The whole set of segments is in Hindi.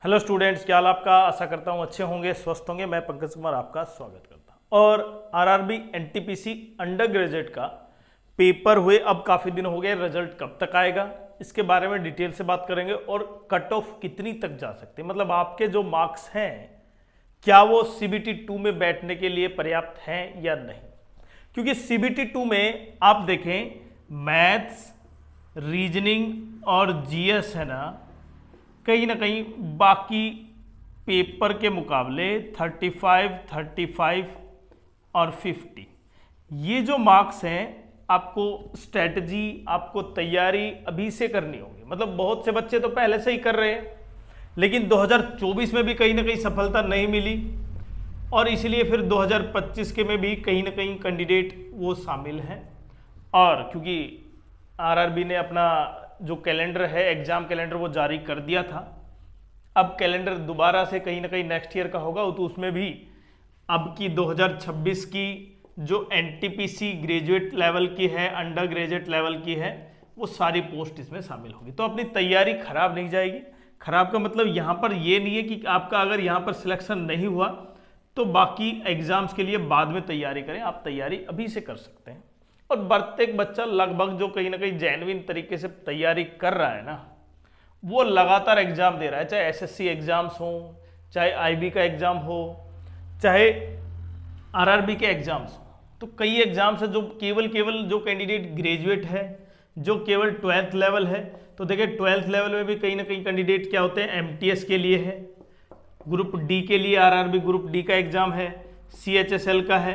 हेलो स्टूडेंट्स, क्या हाल आपका। आशा करता हूँ अच्छे होंगे, स्वस्थ होंगे। मैं पंकज कुमार आपका स्वागत करता हूँ। और आरआरबी एनटीपीसी अंडर ग्रेजुएट का पेपर हुए अब काफ़ी दिन हो गए। रिजल्ट कब तक आएगा इसके बारे में डिटेल से बात करेंगे। और कट ऑफ कितनी तक जा सकते हैं, मतलब आपके जो मार्क्स हैं क्या वो सीबीटी 2 में बैठने के लिए पर्याप्त हैं या नहीं। क्योंकि सीबीटी 2 में आप देखें मैथ्स, रीजनिंग और जीएस है ना कहीं बाकी पेपर के मुकाबले 35, 35 और 50 ये जो मार्क्स हैं आपको स्ट्रेटजी, आपको तैयारी अभी से करनी होगी। मतलब बहुत से बच्चे तो पहले से ही कर रहे हैं, लेकिन 2024 में भी कहीं ना कहीं सफलता नहीं मिली और इसलिए फिर 2025 के में भी कहीं ना कहीं कैंडिडेट वो शामिल हैं। और क्योंकि आरआरबी ने अपना जो कैलेंडर है, एग्जाम कैलेंडर, वो जारी कर दिया था। अब कैलेंडर दोबारा से कहीं ना कहीं नेक्स्ट ईयर का होगा, तो उसमें भी अब की 2026 की जो एनटीपीसी ग्रेजुएट लेवल की है, अंडर ग्रेजुएट लेवल की है, वो सारी पोस्ट इसमें शामिल होगी। तो अपनी तैयारी खराब नहीं जाएगी। खराब का मतलब यहाँ पर ये नहीं है कि आपका अगर यहाँ पर सिलेक्शन नहीं हुआ तो बाकी एग्जाम्स के लिए बाद में तैयारी करें। आप तैयारी अभी से कर सकते हैं। और प्रत्येक बच्चा लगभग जो कहीं ना कहीं जेन्युइन तरीके से तैयारी कर रहा है ना, वो लगातार एग्जाम दे रहा है। चाहे एसएससी एग्जाम्स हो, चाहे आईबी का एग्जाम हो, चाहे आरआरबी के एग्जाम्स हो। तो कई एग्जाम्स है जो केवल जो कैंडिडेट ग्रेजुएट है, जो केवल 12th लेवल है। तो देखिए 12th लेवल में भी कहीं ना कहीं कैंडिडेट क्या होते हैं, एमटीएस के लिए है, ग्रुप डी के लिए आरआरबी ग्रुप डी का एग्जाम है, सीएचएसएल का है,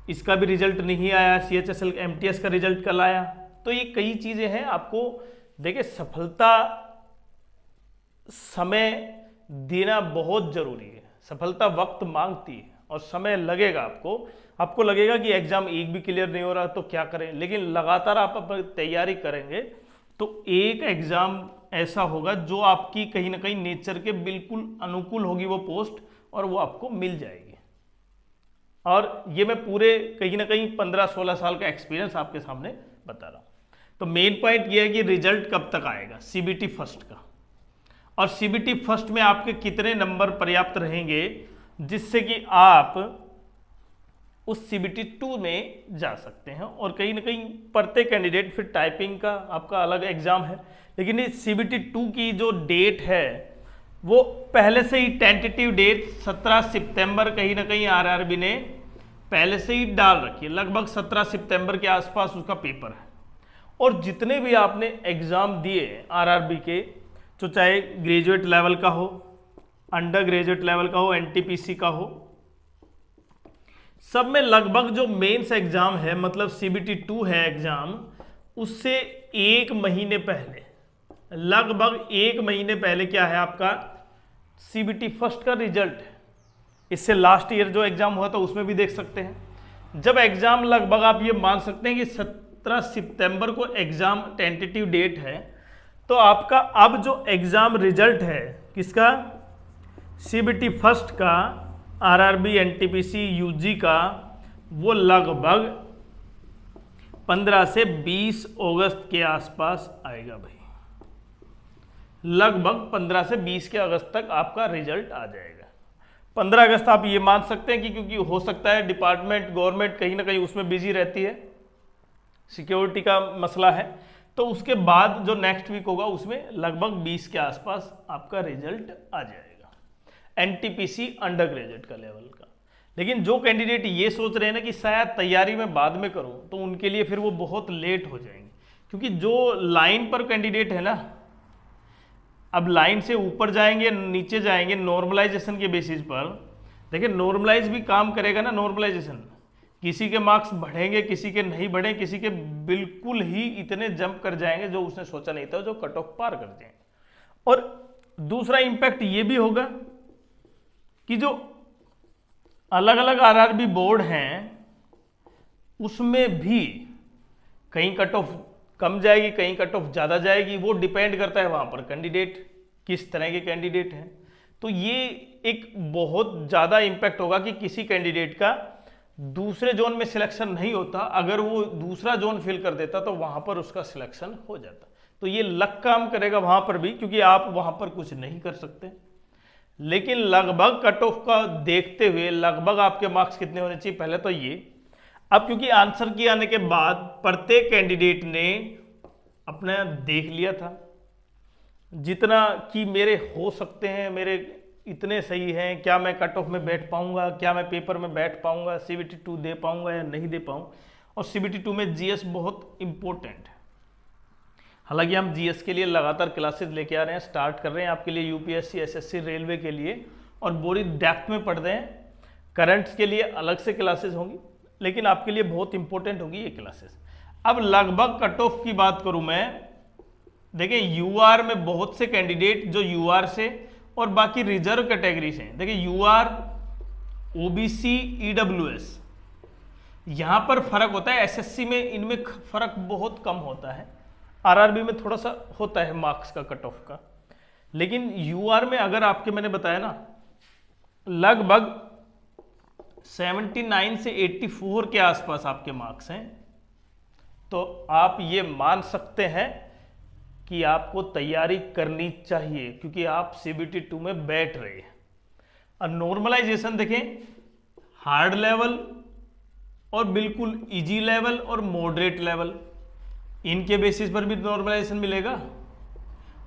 इसका भी रिजल्ट नहीं आया, सीएचएसएल एमटीएस का रिजल्ट कल आया। तो ये कई चीजें हैं। आपको देखिए सफलता समय देना बहुत जरूरी है। सफलता वक्त मांगती है और समय लगेगा। आपको लगेगा कि एग्जाम एक भी क्लियर नहीं हो रहा तो क्या करें, लेकिन लगातार आप अपनी तैयारी करेंगे तो एक एग्जाम ऐसा होगा जो आपकी कहीं ना कहीं नेचर के बिल्कुल अनुकूल होगी वो पोस्ट, और वो आपको मिल जाएगी। और ये मैं पूरे कहीं ना कहीं 15-16 साल का एक्सपीरियंस आपके सामने बता रहा हूं। तो मेन पॉइंट ये है कि रिजल्ट कब तक आएगा सीबीटी फर्स्ट का, और सीबीटी फर्स्ट में आपके कितने नंबर पर्याप्त रहेंगे जिससे कि आप उस सीबीटी 2 में जा सकते हैं। और कहीं ना कहीं प्रत्येक कैंडिडेट, फिर टाइपिंग का आपका अलग एग्जाम है, लेकिन इस सीबीटी 2 की जो डेट है वो पहले से ही टेंटेटिव डेट 17 सितंबर कहीं ना कहीं आरआरबी ने पहले से ही डाल रखी है। लगभग 17 सितंबर के आसपास उसका पेपर है। और जितने भी आपने एग्जाम दिए आरआरबी के, तो चाहे ग्रेजुएट लेवल का हो, अंडर ग्रेजुएट लेवल का हो, एनटीपीसी का हो, सब में लगभग जो मेंस एग्जाम है, मतलब सीबीटी 2 है एग्जाम, उससे एक महीने पहले, लगभग एक महीने पहले क्या है आपका सीबीटी फर्स्ट का रिजल्ट है। इससे लास्ट ईयर जो एग्जाम हुआ था उसमें भी देख सकते हैं। जब एग्जाम लगभग आप ये मान सकते हैं कि 17 सितंबर को एग्जाम टेंटेटिव डेट है, तो आपका अब जो एग्जाम रिजल्ट है किसका, सीबीटी फर्स्ट का, आरआरबी एनटीपीसी यूजी का, वो लगभग 15 से 20 अगस्त के आसपास आएगा भाई। लगभग 15 से 20 के अगस्त तक आपका रिजल्ट आ जाएगा। 15 अगस्त आप ये मान सकते हैं कि क्योंकि हो सकता है डिपार्टमेंट, गवर्नमेंट कहीं ना कहीं उसमें बिजी रहती है, सिक्योरिटी का मसला है, तो उसके बाद जो नेक्स्ट वीक होगा उसमें लगभग 20 के आसपास आपका रिजल्ट आ जाएगा एनटीपीसी अंडर ग्रेजुएट का लेवल का। लेकिन जो कैंडिडेट ये सोच रहे हैं ना कि शायद तैयारी में बाद में करूं, तो उनके लिए फिर वो बहुत लेट हो जाएंगे। क्योंकि जो लाइन पर कैंडिडेट है ना, अब लाइन से ऊपर जाएंगे नीचे जाएंगे नॉर्मलाइजेशन के बेसिस पर। देखिए नॉर्मलाइज भी काम करेगा ना, नॉर्मलाइजेशन किसी के मार्क्स बढ़ेंगे, किसी के नहीं बढ़े, किसी के बिल्कुल ही इतने जंप कर जाएंगे जो उसने सोचा नहीं था, जो कट ऑफ पार कर जाएंगे। और दूसरा इंपैक्ट ये भी होगा कि जो अलग अलग आरआरबी बोर्ड हैं उसमें भी कहीं कट ऑफ कम जाएगी, कहीं कट ऑफ ज़्यादा जाएगी। वो डिपेंड करता है वहाँ पर कैंडिडेट किस तरह के कैंडिडेट हैं। तो ये एक बहुत ज़्यादा इम्पैक्ट होगा कि किसी कैंडिडेट का दूसरे जोन में सिलेक्शन नहीं होता, अगर वो दूसरा जोन फिल कर देता तो वहाँ पर उसका सिलेक्शन हो जाता। तो ये लक काम करेगा वहाँ पर भी, क्योंकि आप वहाँ पर कुछ नहीं कर सकते। लेकिन लगभग कट ऑफ का देखते हुए लगभग आपके मार्क्स कितने होने चाहिए, पहले तो ये। अब क्योंकि आंसर की आने के बाद प्रत्येक कैंडिडेट ने अपना देख लिया था जितना कि मेरे हो सकते हैं, मेरे इतने सही हैं, क्या मैं कट ऑफ में बैठ पाऊंगा, क्या मैं पेपर में बैठ पाऊंगा, CBT 2 दे पाऊंगा या नहीं दे पाऊँ। और CBT 2 में GS बहुत इंपॉर्टेंट है। हालांकि हम GS के लिए लगातार क्लासेस लेके आ रहे हैं, स्टार्ट कर रहे हैं आपके लिए UPSC SSC रेलवे के लिए, और पूरी डेप्थ में पढ़ रहे हैं। करंट्स के लिए अलग से क्लासेस होंगी, लेकिन आपके लिए बहुत इंपॉर्टेंट होगी ये क्लासेस। अब लगभग कट ऑफ की बात करूं मैं, देखिए UR में बहुत से कैंडिडेट जो UR से और बाकी रिजर्व कैटेगरी से, देखिए UR, OBC, EWS, यहां पर फर्क होता है। SSC में इनमें फर्क बहुत कम होता है, RRB में थोड़ा सा होता है मार्क्स का कट ऑफ का, लेकिन UR में अगर आपके मैंने बताया ना लगभग 79 से 84 के आसपास आपके मार्क्स हैं, तो आप ये मान सकते हैं कि आपको तैयारी करनी चाहिए, क्योंकि आप CBT 2 में बैठ रहे हैं। और नॉर्मलाइजेशन देखें, हार्ड लेवल और बिल्कुल इजी लेवल और मॉडरेट लेवल, इनके बेसिस पर भी नॉर्मलाइजेशन मिलेगा।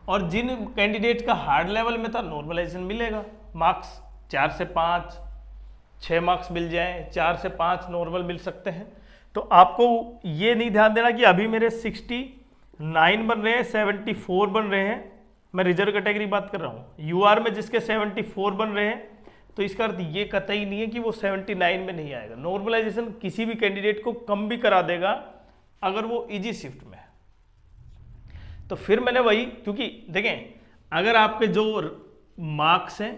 और जिन कैंडिडेट का हार्ड लेवल में था नॉर्मलाइजेशन मिलेगा, मार्क्स 4 से 5, 6 मार्क्स मिल जाए, 4 से 5 नॉर्मल मिल सकते हैं। तो आपको ये नहीं ध्यान देना कि अभी मेरे 69 बन रहे हैं, 74 बन रहे हैं, मैं रिजर्व कैटेगरी बात कर रहा हूँ। UR में जिसके 74 बन रहे हैं, तो इसका अर्थ ये कतई नहीं है कि वो 79 में नहीं आएगा। नॉर्मलाइजेशन किसी भी कैंडिडेट को कम भी करा देगा अगर वो इजी शिफ्ट में है। तो फिर मैंने वही, क्योंकि देखें अगर आपके जो मार्क्स हैं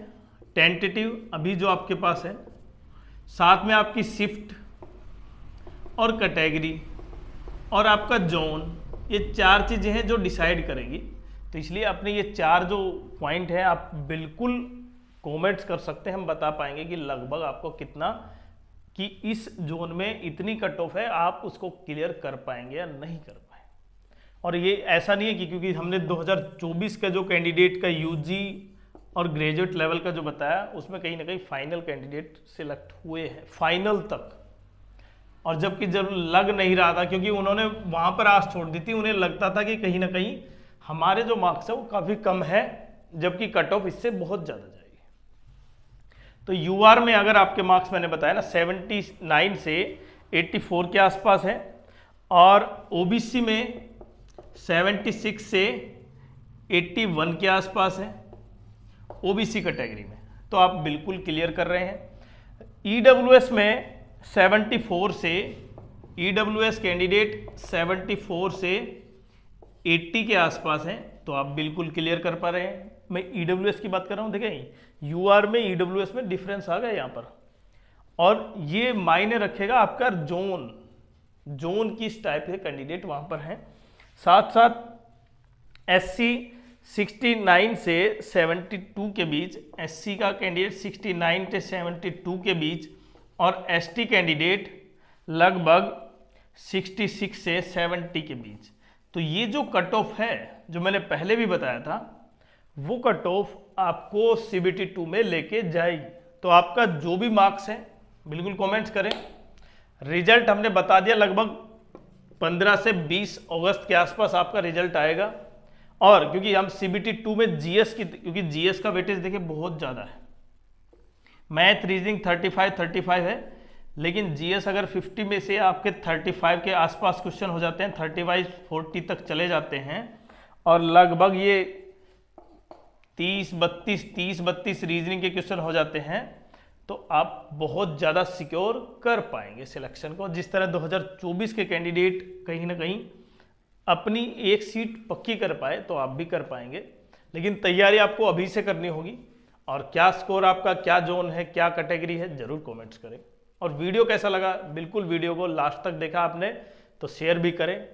टेंटेटिव अभी जो आपके पास है, साथ में आपकी शिफ्ट और कैटेगरी और आपका जोन, ये 4 चीज़ें हैं जो डिसाइड करेंगी। तो इसलिए अपने ये 4 जो पॉइंट है आप बिल्कुल कमेंट्स कर सकते हैं, हम बता पाएंगे कि लगभग आपको कितना, कि इस जोन में इतनी कट ऑफ है, आप उसको क्लियर कर पाएंगे या नहीं कर पाए। और ये ऐसा नहीं है कि क्योंकि हमने 2024 का जो कैंडिडेट का UG और ग्रेजुएट लेवल का जो बताया, उसमें कहीं ना कहीं फाइनल कैंडिडेट सिलेक्ट हुए हैं फाइनल तक, और जबकि जब लग नहीं रहा था, क्योंकि उन्होंने वहां पर आस छोड़ दी थी, उन्हें लगता था कि कहीं ना कहीं हमारे जो मार्क्स है वो काफ़ी कम है, जबकि कट ऑफ इससे बहुत ज़्यादा जाएगी। तो UR में अगर आपके मार्क्स मैंने बताया ना 79 से 84 के आसपास है, और OBC में 76 से 81 के आसपास है OBC कैटेगरी में, तो आप बिल्कुल क्लियर कर रहे हैं। EWS में 74 से, EWS कैंडिडेट 74 से 80 के आसपास हैं, तो आप बिल्कुल क्लियर कर पा रहे हैं। मैं EWS की बात कर रहा हूँ, देखें UR में EWS में डिफरेंस आ गया यहाँ पर, और ये मायने रखेगा आपका जोन किस टाइप के कैंडिडेट वहाँ पर हैं। साथ साथ SC 69 से 72 के बीच, SC का कैंडिडेट 69 से 72 के बीच, और ST कैंडिडेट लगभग 66 से 70 के बीच। तो ये जो कट ऑफ है जो मैंने पहले भी बताया था, वो कट ऑफ आपको CBT 2 में लेके जाएगी। तो आपका जो भी मार्क्स है बिल्कुल कमेंट्स करें। रिजल्ट हमने बता दिया, लगभग 15 से 20 अगस्त के आसपास आपका रिजल्ट आएगा। और क्योंकि हम CBT 2 में GS की, क्योंकि GS का वेटेज देखिए बहुत ज़्यादा है, मैथ रीजनिंग 35 है, लेकिन GS अगर 50 में से आपके 35 के आसपास क्वेश्चन हो जाते हैं, 35-40 तक चले जाते हैं, और लगभग ये 30-32 रीजनिंग के क्वेश्चन हो जाते हैं, तो आप बहुत ज़्यादा सिक्योर कर पाएंगे सिलेक्शन को। जिस तरह 2024 के कैंडिडेट कहीं ना कहीं अपनी एक सीट पक्की कर पाए, तो आप भी कर पाएंगे। लेकिन तैयारी आपको अभी से करनी होगी। और क्या स्कोर आपका, क्या जोन है, क्या कैटेगरी है, जरूर कमेंट्स करें। और वीडियो कैसा लगा, बिल्कुल वीडियो को लास्ट तक देखा आपने तो शेयर भी करें।